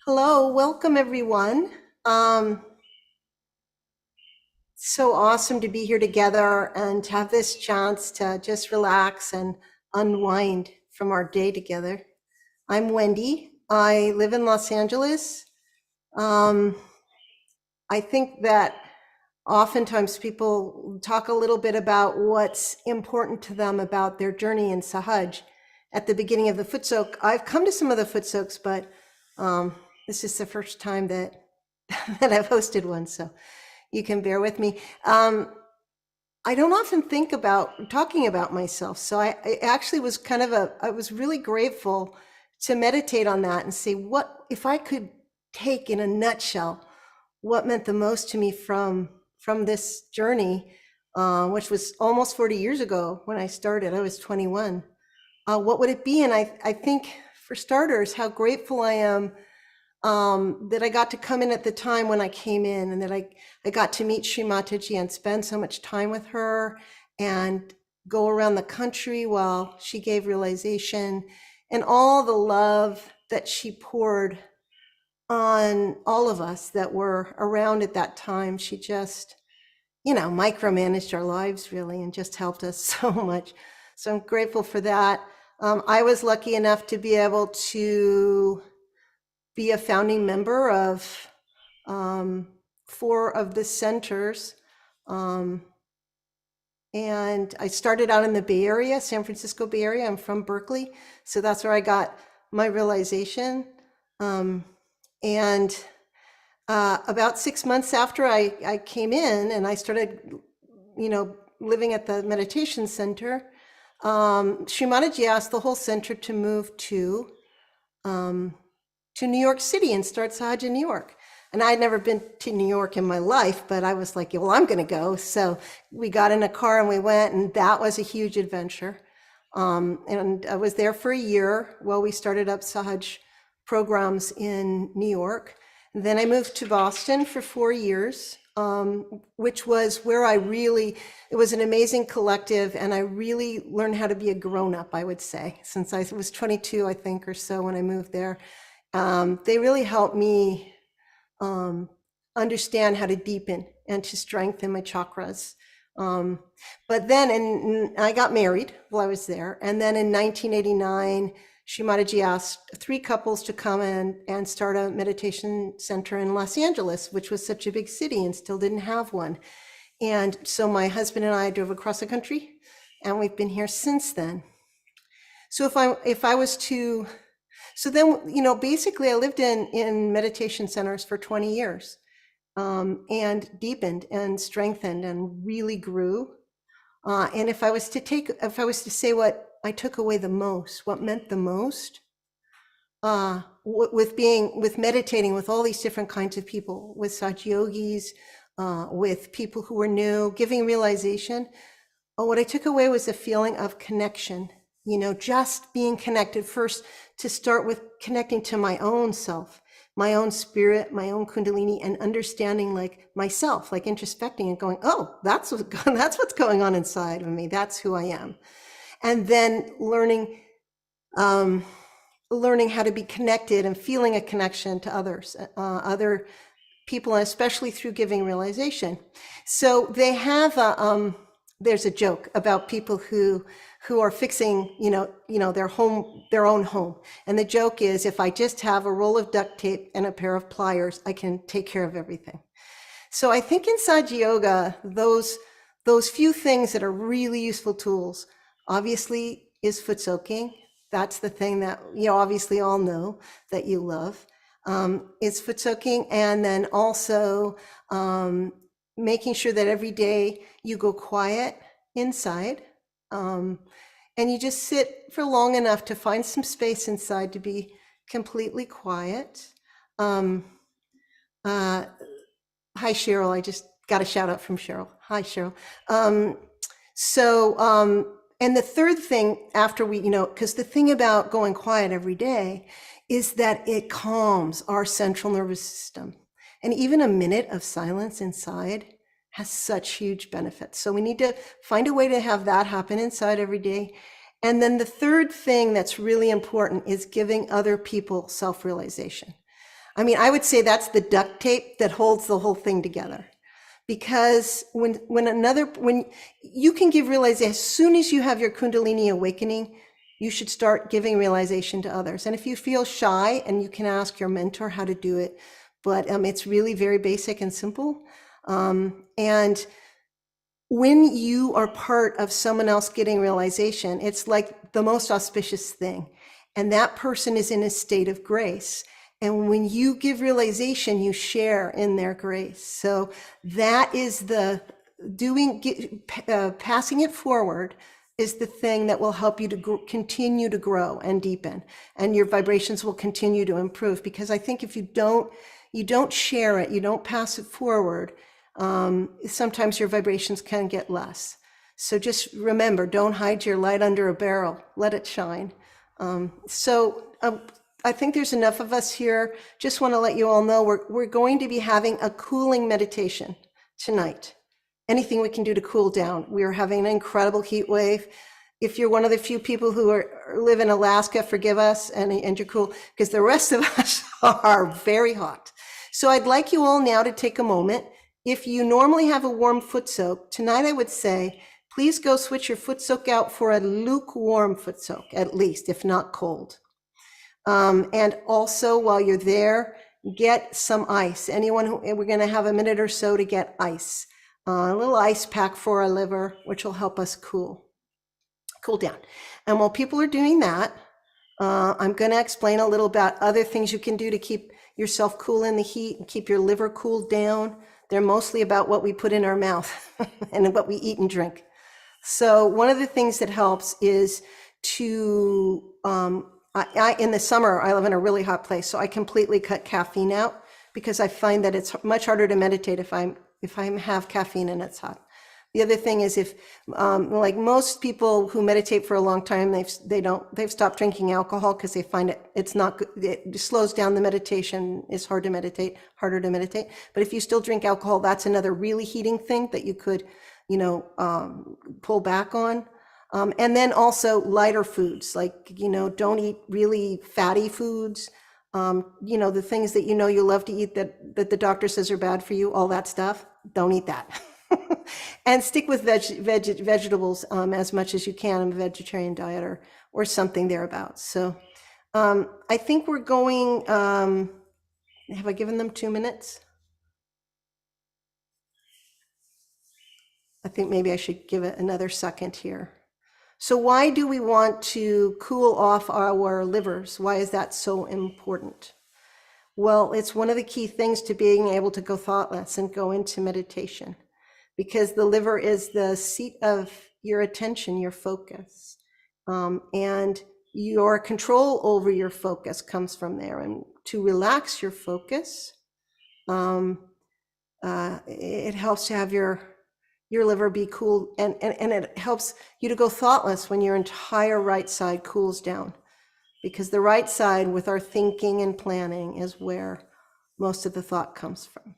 Hello, welcome everyone. Um, so awesome to be here together and to have this chance to just relax and unwind from our day together. I'm Wendy. I live in Los Angeles. Um, I think that oftentimes people talk a little bit about what's important to them about their journey in Sahaj. At the beginning of the Footsoak, I've come to some of the Footsoaks, but this is the first time that that I've hosted one, so you can bear with me. I don't often think about talking about myself, so I actually was I was really grateful to meditate on that and see what if I could take in a nutshell what meant the most to me from this journey, which was almost 40 years ago when I started. I was 21. What would it be? And I think, for starters, how grateful I am that I got to come in at the time when I came in, and that I got to meet Sri Mataji and spend so much time with her and go around the country while she gave realization, and all the love that she poured on all of us that were around at that time. She just, micromanaged our lives really and just helped us so much. So I'm grateful for that. I was lucky enough to be able to be a founding member of 4 of the centers. Um, and I started out in the Bay Area, San Francisco Bay Area. I'm from Berkeley, so that's where I got my realization. And about 6 months after I came in and I started, living at the meditation center, Sri Mataji asked the whole center to move um, to New York City and start Sahaja New York. And I'd never been to New York in my life, but I was like, well, I'm going to go. So we got in a car and we went, and that was a huge adventure. And I was there for a year while we started up Sahaj programs in New York. And then I moved to Boston for 4 years, which was where it was an amazing collective, and I really learned how to be a grown-up, I would say, since I was 22, I think, or so when I moved there. They really helped me understand how to deepen and to strengthen my chakras. But then, I got married while I was there. And then in 1989, Sri Mataji asked 3 couples to come in and start a meditation center in Los Angeles, which was such a big city and still didn't have one. And so my husband and I drove across the country, and we've been here since then. So if I was to so then, basically I lived in meditation centers for 20 years, and deepened and strengthened and really grew. And if I was to say what I took away the most, what meant the most, with meditating with all these different kinds of people, with Sahaja yogis, with people who were new, giving realization, what I took away was a feeling of connection, just being connected first, to start with connecting to my own self, my own spirit, my own kundalini, and understanding like myself, like introspecting and going, oh, that's what's going on inside of me. That's who I am. And then learning how to be connected and feeling a connection to others, other people, and especially through giving realization. So they have there's a joke about people who are fixing, their own home. And the joke is, if I just have a roll of duct tape and a pair of pliers, I can take care of everything. So I think in Sahaja Yoga, those few things that are really useful tools, obviously, is foot soaking. That's the thing that you obviously all know that you love. Is foot soaking, and then also making sure that every day you go quiet inside, and you just sit for long enough to find some space inside to be completely quiet. Hi, Cheryl. I just got a shout out from Cheryl. Hi, Cheryl. And the third thing after because the thing about going quiet every day is that it calms our central nervous system. And even a minute of silence inside has such huge benefits. So we need to find a way to have that happen inside every day. And then the third thing that's really important is giving other people self-realization. I mean, I would say that's the duct tape that holds the whole thing together. Because when you can give realization, as soon as you have your Kundalini awakening, you should start giving realization to others. And if you feel shy, and you can ask your mentor how to do it, but it's really very basic and simple. And when you are part of someone else getting realization, it's like the most auspicious thing. And that person is in a state of grace. And when you give realization, you share in their grace. So that is the passing it forward is the thing that will help you to continue to grow and deepen, and your vibrations will continue to improve. Because I think if you don't share it, you don't pass it forward, sometimes your vibrations can get less. So just remember, don't hide your light under a barrel, let it shine. I think there's enough of us here. Just want to let you all know we're going to be having a cooling meditation tonight. Anything we can do to cool down. We are having an incredible heat wave. If you're one of the few people who live in Alaska, forgive us, and you're cool, because the rest of us are very hot. So I'd like you all now to take a moment. If you normally have a warm foot soak, tonight I would say, please go switch your foot soak out for a lukewarm foot soak, at least, if not cold. And also, while you're there, get some ice. We're going to have a minute or so to get ice. A little ice pack for our liver, which will help us cool down. And while people are doing that, I'm going to explain a little about other things you can do to keep yourself cool in the heat and keep your liver cooled down. They're mostly about what we put in our mouth and what we eat and drink. So one of the things that helps is to, in the summer, I live in a really hot place, so I completely cut caffeine out, because I find that it's much harder to meditate if I have caffeine and it's hot. The other thing is, if like most people who meditate for a long time, they've stopped drinking alcohol because they find it's not good. It slows down the meditation. It's harder to meditate. But if you still drink alcohol, that's another really heating thing that you could, pull back on. And then also lighter foods, like, don't eat really fatty foods. The things that you love to eat that the doctor says are bad for you, all that stuff, don't eat that. And stick with vegetables as much as you can in a vegetarian diet or something thereabouts. So I think we're going, have I given them 2 minutes? I think maybe I should give it another second here. So why do we want to cool off our livers? Why is that so important? Well, it's one of the key things to being able to go thoughtless and go into meditation, because the liver is the seat of your attention, your focus. And your control over your focus comes from there. And to relax your focus, it helps to have your liver be cool, and it helps you to go thoughtless when your entire right side cools down, because the right side, with our thinking and planning, is where most of the thought comes from.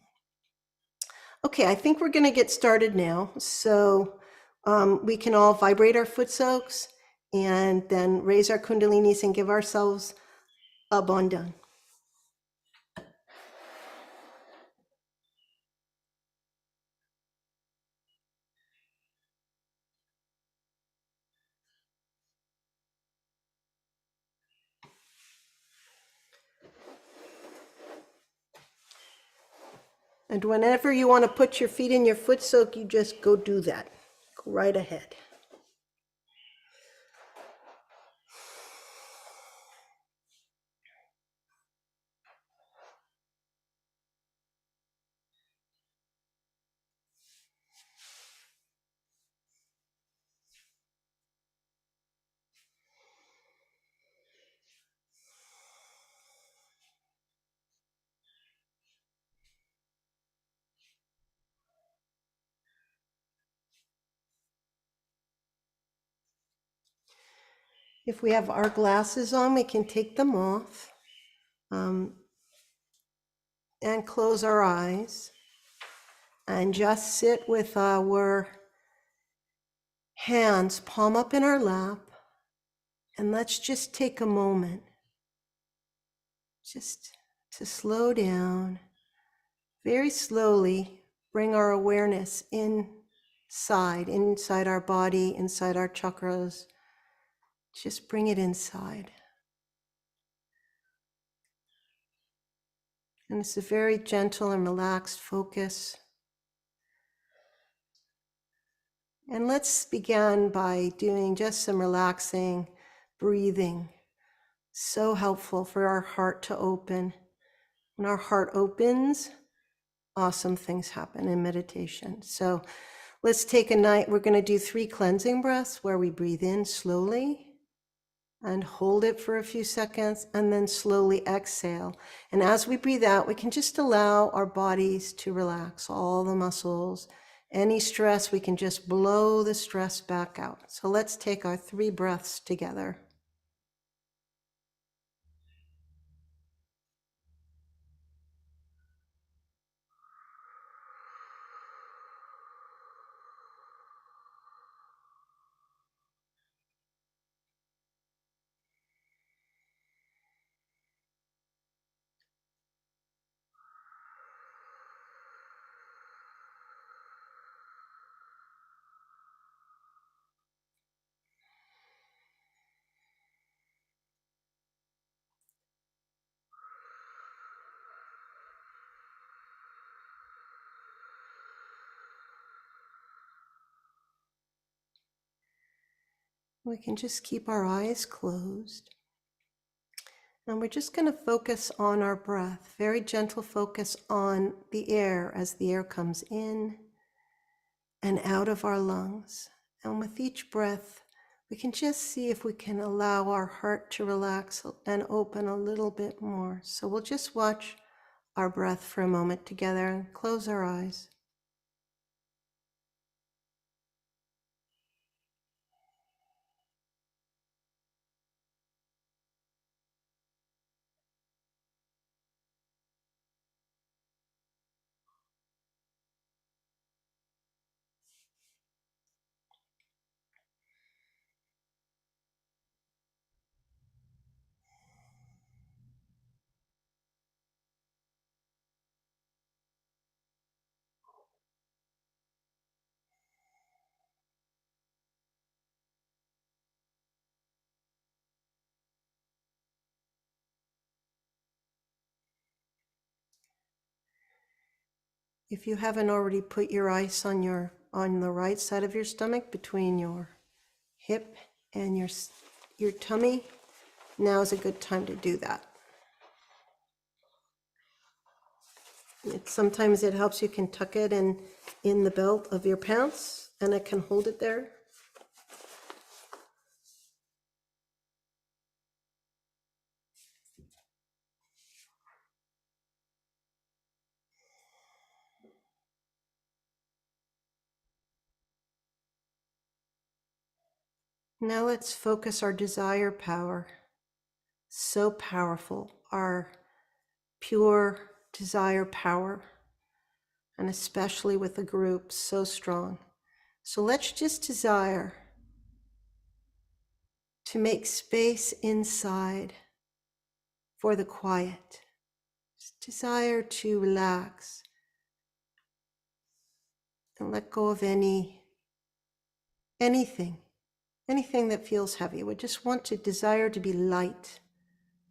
Okay, I think we're going to get started now. So we can all vibrate our foot soaks and then raise our kundalinis and give ourselves a bandhan. And whenever you want to put your feet in your foot soak, you just go do that. Go right ahead. If we have our glasses on, we can take them off and close our eyes and just sit with our hands palm up in our lap. And let's just take a moment. Just to slow down, very slowly bring our awareness inside our body, inside our chakras. Just bring it inside. And it's a very gentle and relaxed focus. And let's begin by doing just some relaxing breathing. So helpful for our heart to open. When our heart opens, awesome things happen in meditation. So let's take we're going to do 3 cleansing breaths where we breathe in slowly and hold it for a few seconds and then slowly exhale. And as we breathe out, we can just allow our bodies to relax, all the muscles. Any stress, we can just blow the stress back out. So let's take our 3 breaths together. We can just keep our eyes closed. And we're just going to focus on our breath, very gentle focus on the air as the air comes in and out of our lungs. And with each breath, we can just see if we can allow our heart to relax and open a little bit more. So we'll just watch our breath for a moment together and close our eyes. If you haven't already put your ice on the right side of your stomach between your hip and your tummy, now is a good time to do that. Sometimes it helps, you can tuck it in the belt of your pants and it can hold it there. Now let's focus our desire power. So powerful, our pure desire power, and especially with a group, so strong. So let's just desire to make space inside for the quiet. Just desire to relax and let go of anything that feels heavy. We just want to desire to be light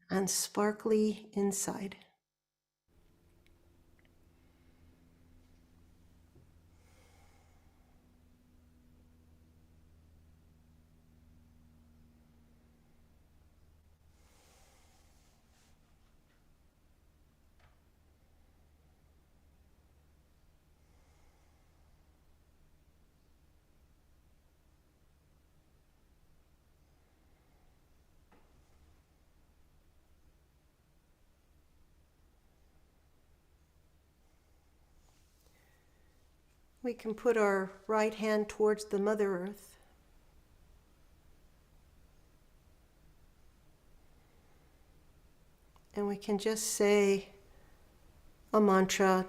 and sparkly inside. We can put our right hand towards the Mother Earth. And we can just say a mantra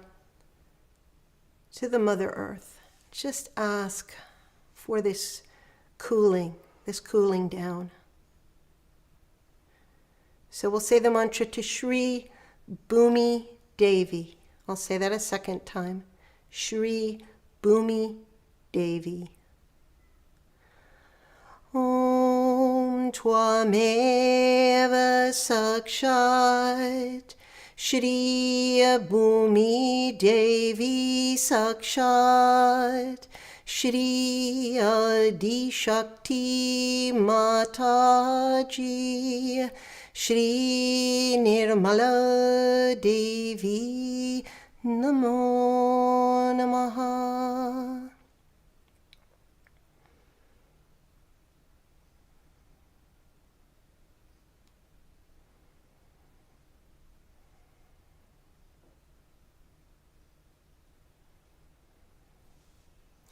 to the Mother Earth. Just ask for this cooling down. So we'll say the mantra to Shri Bhumi Devi. I'll say that a second time. Shri Bhumi Devi. Om Tvameva Sakshat Shri Bhumi Devi Sakshat Shri Adi Shakti Mataji Shri Nirmala Devi Namo Namaha.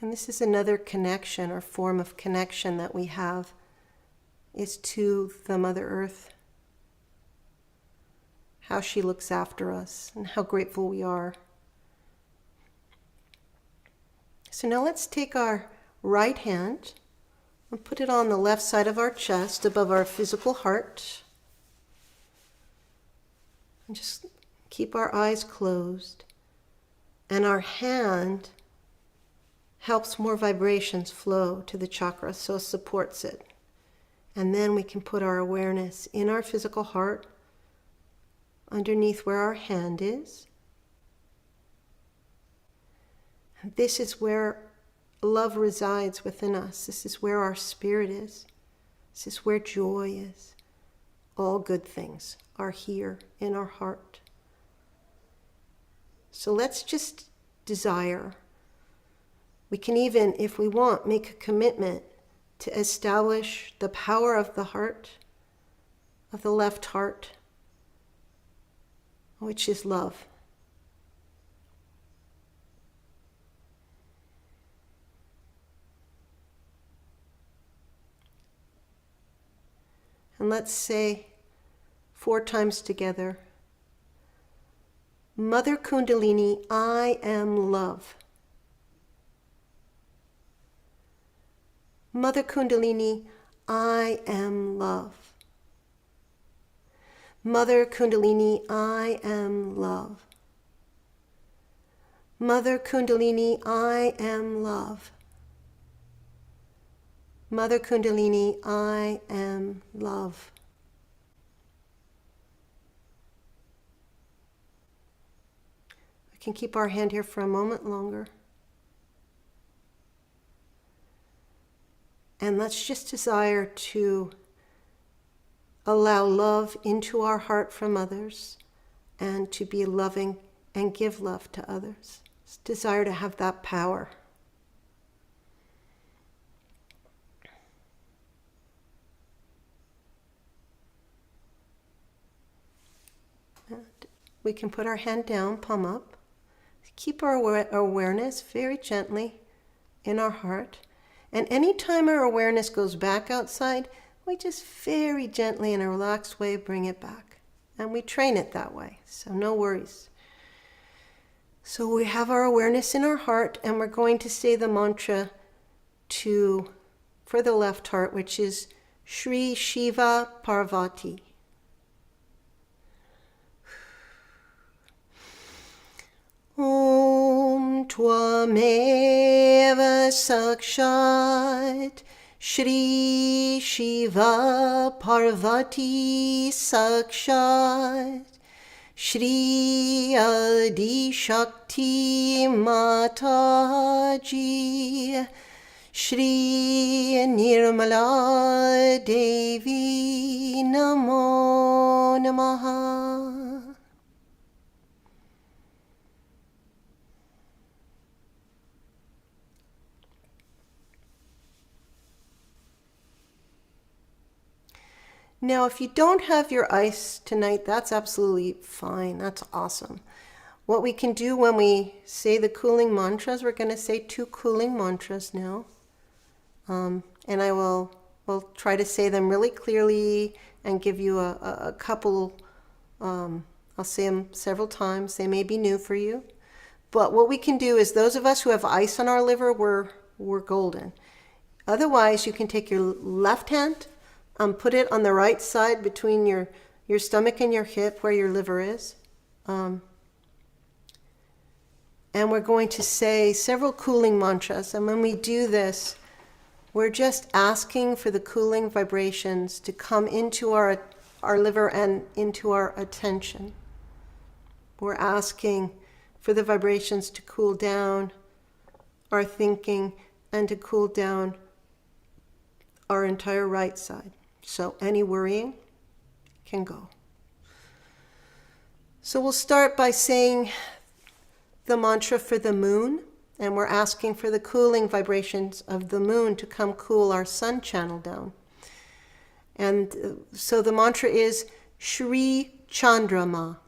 And this is another connection or form of connection that we have, is to the Mother Earth. How she looks after us and how grateful we are. So now let's take our right hand and put it on the left side of our chest above our physical heart. And just keep our eyes closed. And our hand helps more vibrations flow to the chakra, so supports it. And then we can put our awareness in our physical heart, underneath where our hand is. And this is where love resides within us. This is where our spirit is. This is where joy is. All good things are here in our heart. So let's just desire. We can even, if we want, make a commitment to establish the power of the heart, of the left heart, which is love. And let's say 4 times together, Mother Kundalini, I am love. Mother Kundalini, I am love. Mother Kundalini, I am love. Mother Kundalini, I am love. Mother Kundalini, I am love. We can keep our hand here for a moment longer. And let's just desire to allow love into our heart from others and to be loving and give love to others. Just desire to have that power. And we can put our hand down, palm up. Keep our awareness very gently in our heart. And anytime our awareness goes back outside, we just very gently in a relaxed way bring it back. And we train it that way, so no worries. So we have our awareness in our heart, and we're going to say the mantra for the left heart, which is Shri Shiva Parvati. Om Tvameva Sakshat Shri Shiva Parvati Sakshat Shri Adi Shakti Mataji Shri Nirmala Devi Namo Namaha. Now, if you don't have your ice tonight, that's absolutely fine. That's awesome. What we can do when we say the cooling mantras, we're going to say 2 cooling mantras now. And I will try to say them really clearly and give you a couple, I'll say them several times. They may be new for you. But what we can do is, those of us who have ice on our liver, we're golden. Otherwise, you can take your left hand, put it on the right side between your stomach and your hip where your liver is. And we're going to say several cooling mantras. And when we do this, we're just asking for the cooling vibrations to come into our liver and into our attention. We're asking for the vibrations to cool down our thinking and to cool down our entire right side. So any worrying can go. So we'll start by saying the mantra for the moon, and we're asking for the cooling vibrations of the moon to come cool our sun channel down. And so the mantra is Shri Chandrama.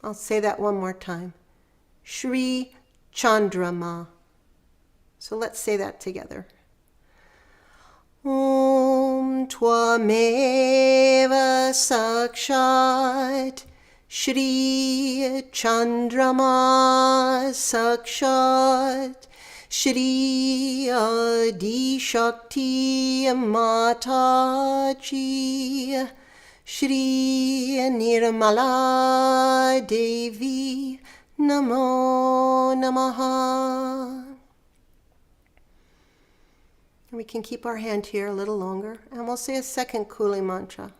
I'll say that one more time. Shri Chandrama. So let's say that together. Om Tvameva Sakshat Shri Chandrama Sakshat Shri Adi Shakti Mataji Shri Nirmala Devi Namo Namaha. We can keep our hand here a little longer, and we'll say a second cooling mantra.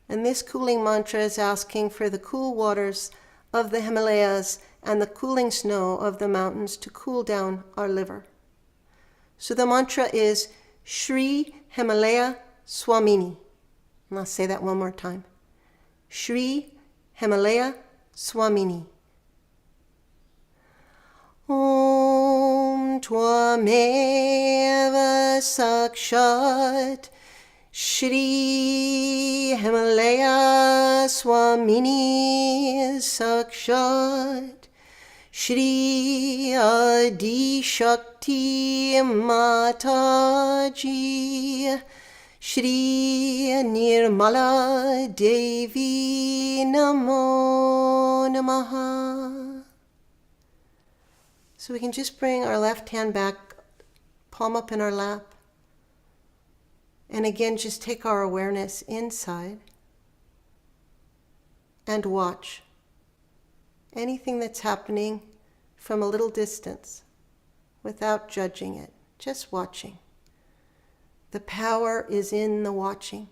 And this cooling mantra is asking for the cool waters of the Himalayas and the cooling snow of the mountains to cool down our liver. So the mantra is Shri Himalaya Swamini. And I'll say that one more time. Shri Himalaya Swamini. Om Tvameva Sakshat Shri Himalaya Swamini Sakshat Shri Adi Shakti Mataji Shri Nirmala Devi Namo Namaha. So we can just bring our left hand back, palm up in our lap. And again, just take our awareness inside and watch anything that's happening from a little distance without judging it, just watching. The power is in the watching.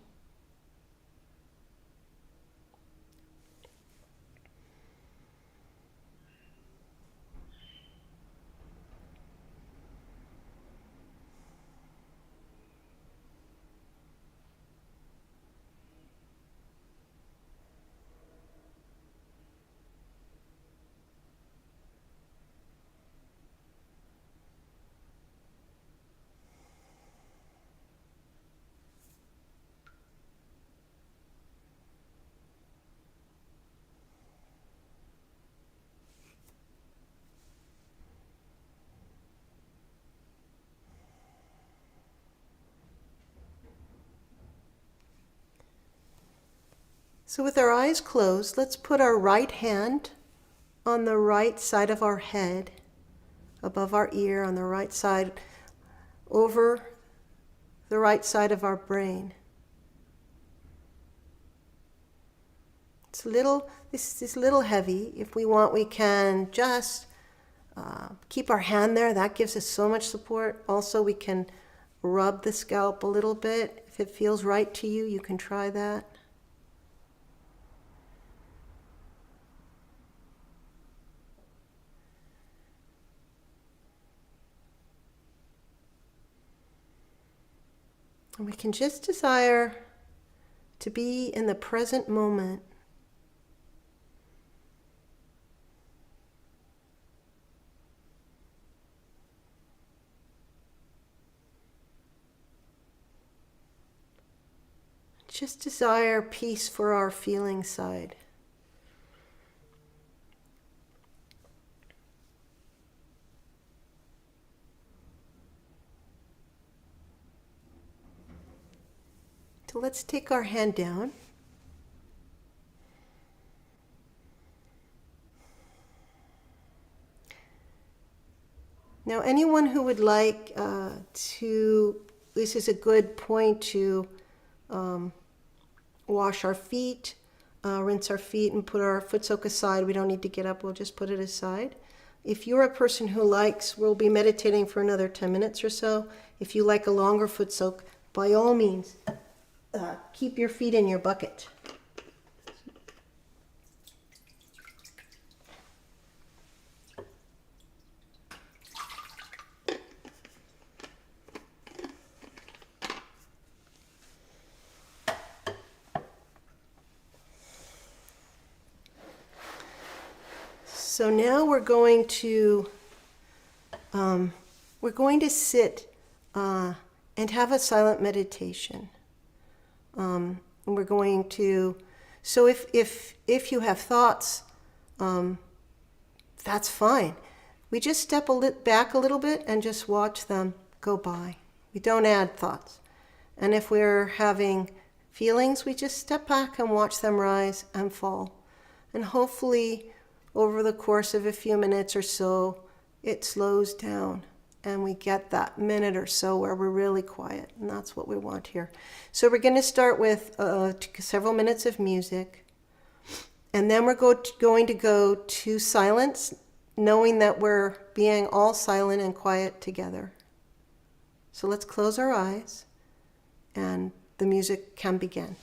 So with our eyes closed, let's put our right hand on the right side of our head, above our ear, on the right side, over the right side of our brain. This is a little heavy. If we want, we can just keep our hand there. That gives us so much support. Also, we can rub the scalp a little bit. If it feels right to you, you can try that. And we can just desire to be in the present moment. Just desire peace for our feeling side. So let's take our hand down. Now, anyone who would like this is a good point to wash our feet, rinse our feet and put our foot soak aside. We don't need to get up, we'll just put it aside. If you're a person who likes, we'll be meditating for another 10 minutes or so. If you like a longer foot soak, by all means, keep your feet in your bucket. So now we're going to sit and have a silent meditation. And we're going to. So if you have thoughts, that's fine. We just step back a little bit and just watch them go by. We don't add thoughts. And if we're having feelings, we just step back and watch them rise and fall. And hopefully, over the course of a few minutes or so, it slows down and we get that minute or so where we're really quiet, and that's what we want here. So we're going to start with several minutes of music, and then we're going to go to silence, knowing that we're being all silent and quiet together. So let's close our eyes, and the music can begin.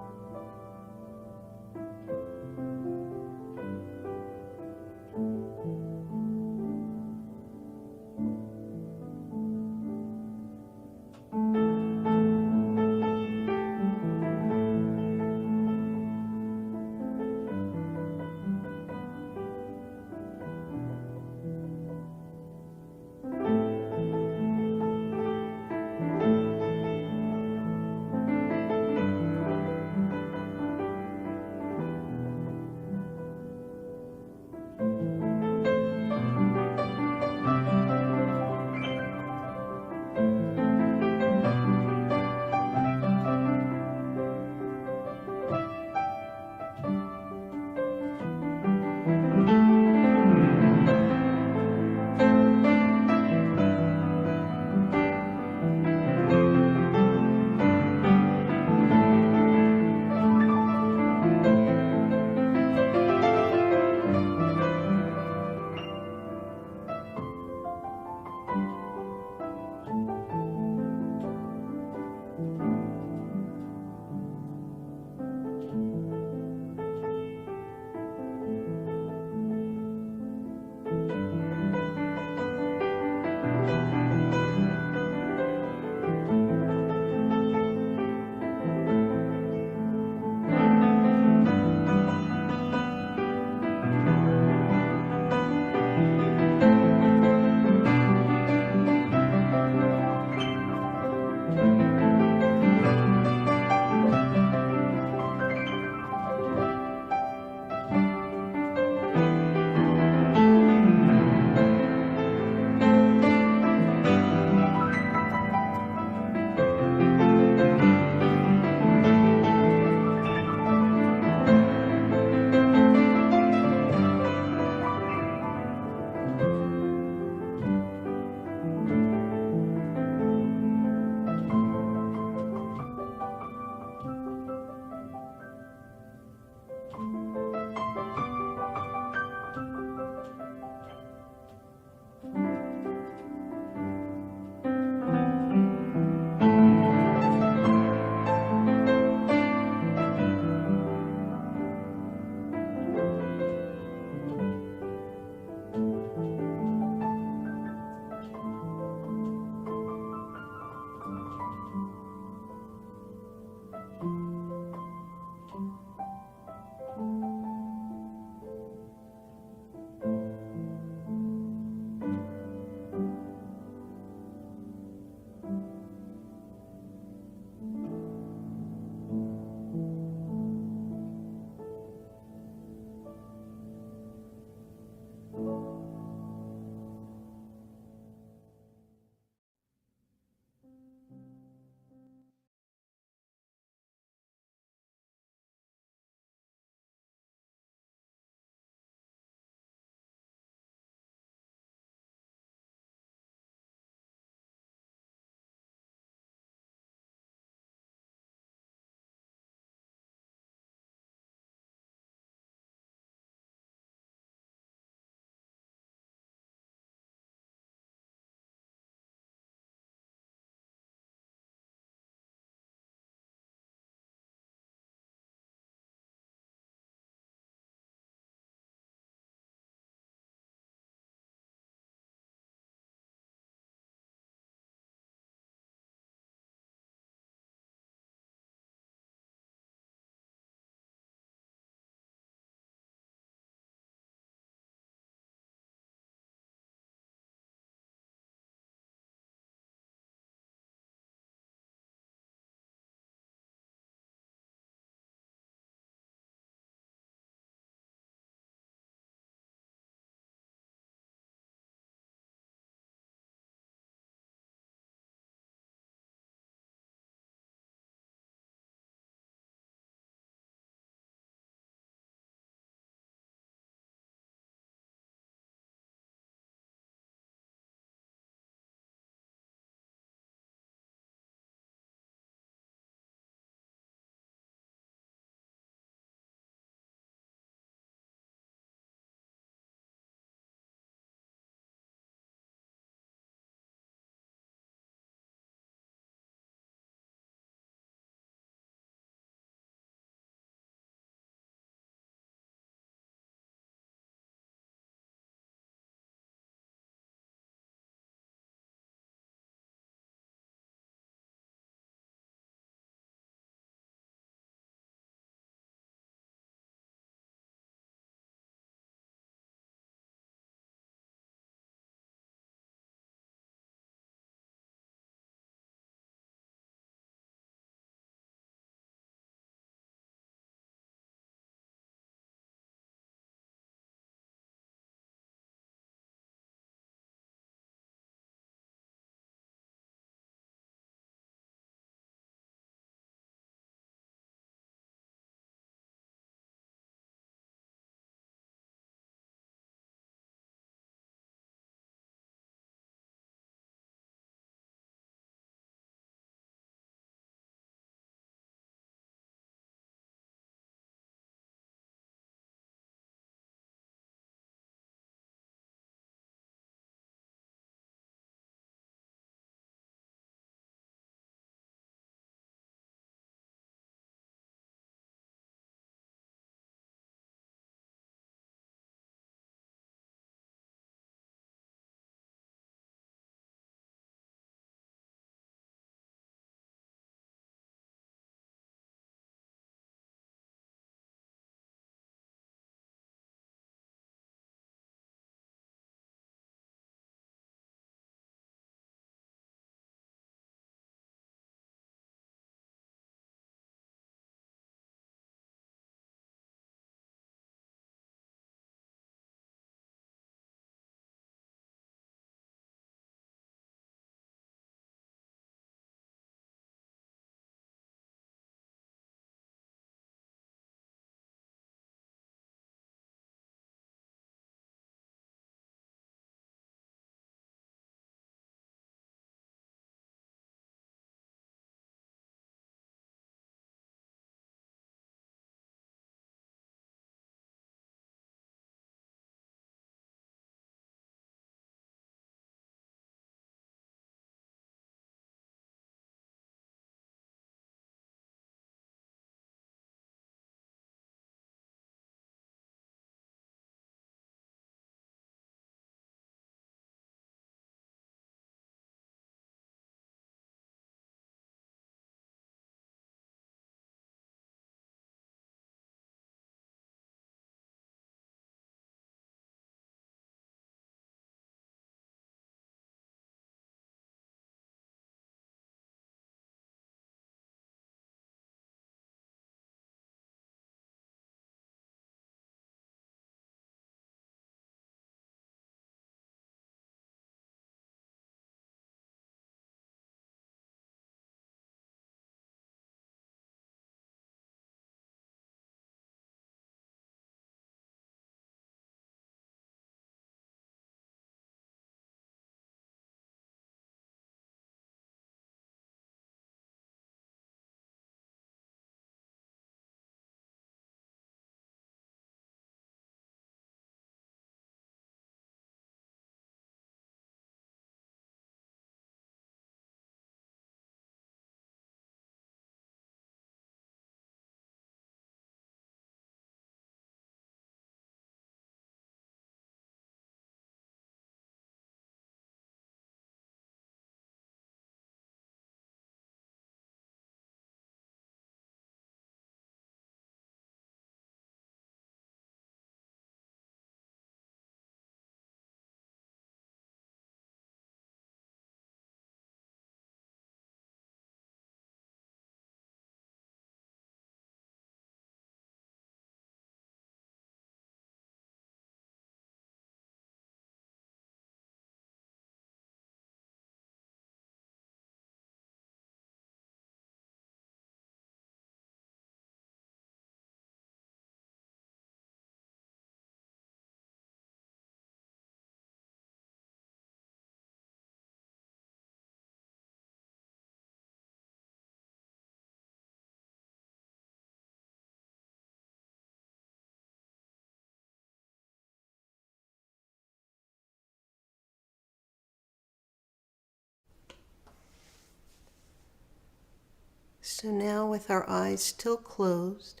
So now, with our eyes still closed,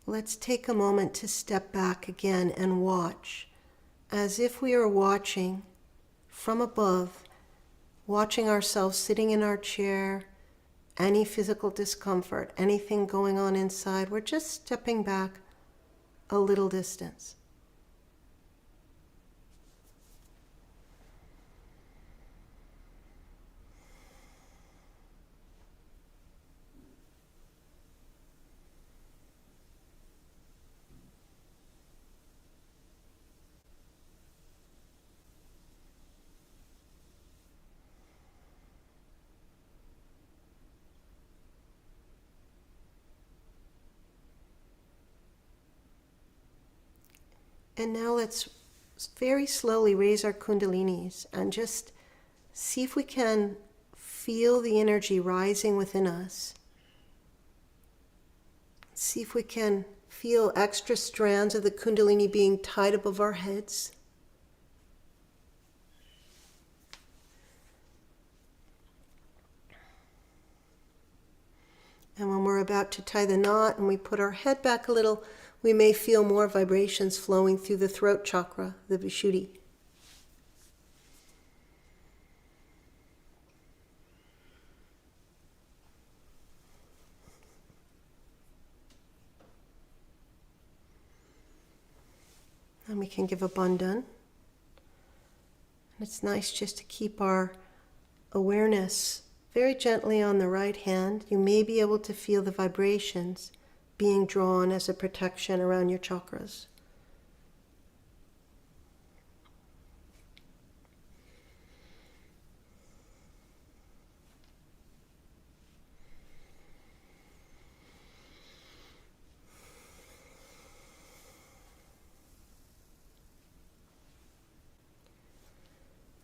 let's take a moment to step back again and watch, as if we are watching from above, watching ourselves sitting in our chair, any physical discomfort, anything going on inside. We're just stepping back a little distance. And now let's very slowly raise our kundalinis and just see if we can feel the energy rising within us. See if we can feel extra strands of the kundalini being tied above our heads. And when we're about to tie the knot and we put our head back a little, we may feel more vibrations flowing through the throat chakra, the Vishuddhi. And we can give a bandhan. And it's nice just to keep our awareness very gently on the right hand. You may be able to feel the vibrations being drawn as a protection around your chakras.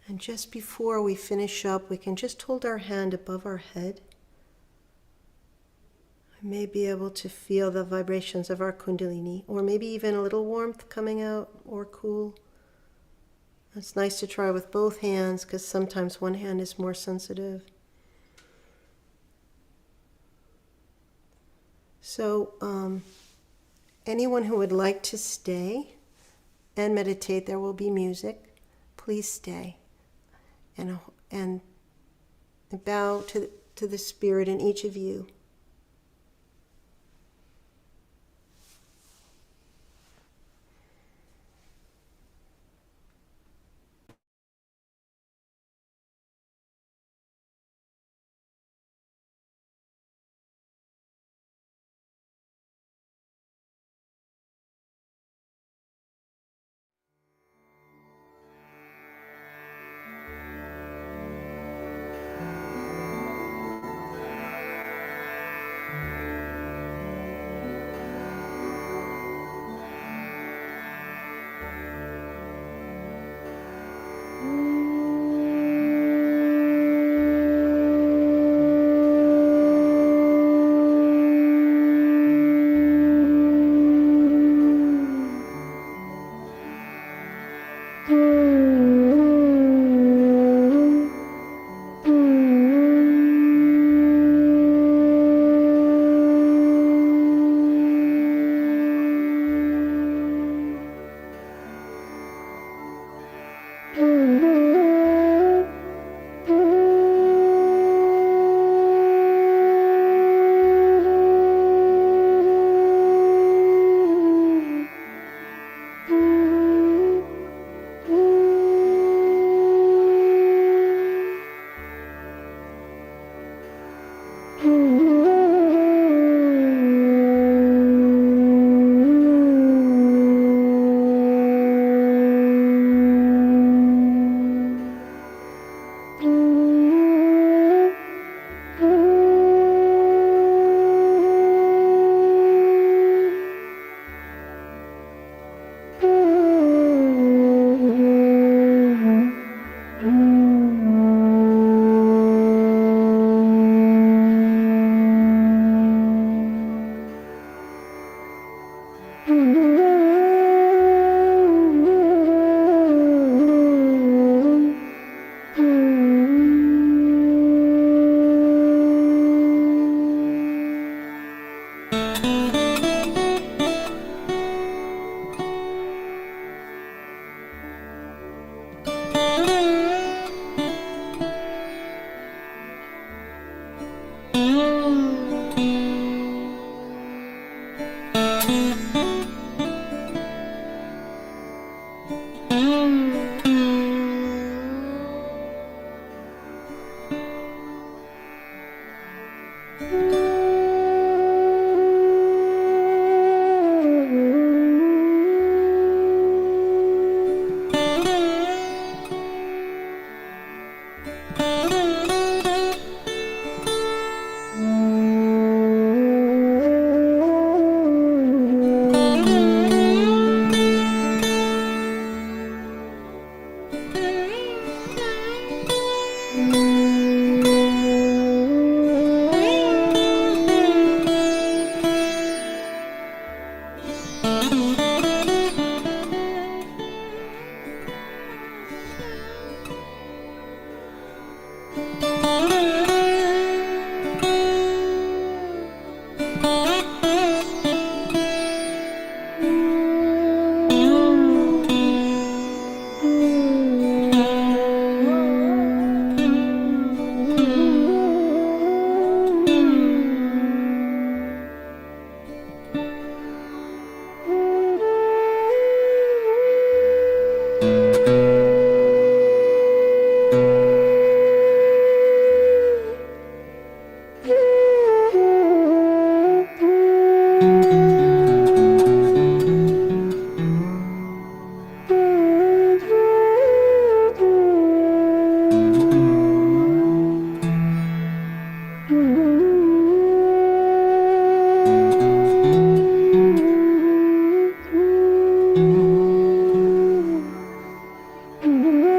And just before we finish up, we can just hold our hand above our head. We may be able to feel the vibrations of our kundalini, or maybe even a little warmth coming out, or cool. It's nice to try with both hands because sometimes one hand is more sensitive. So anyone who would like to stay and meditate, there will be music. Please stay and bow to the spirit in each of you. Mm-hmm.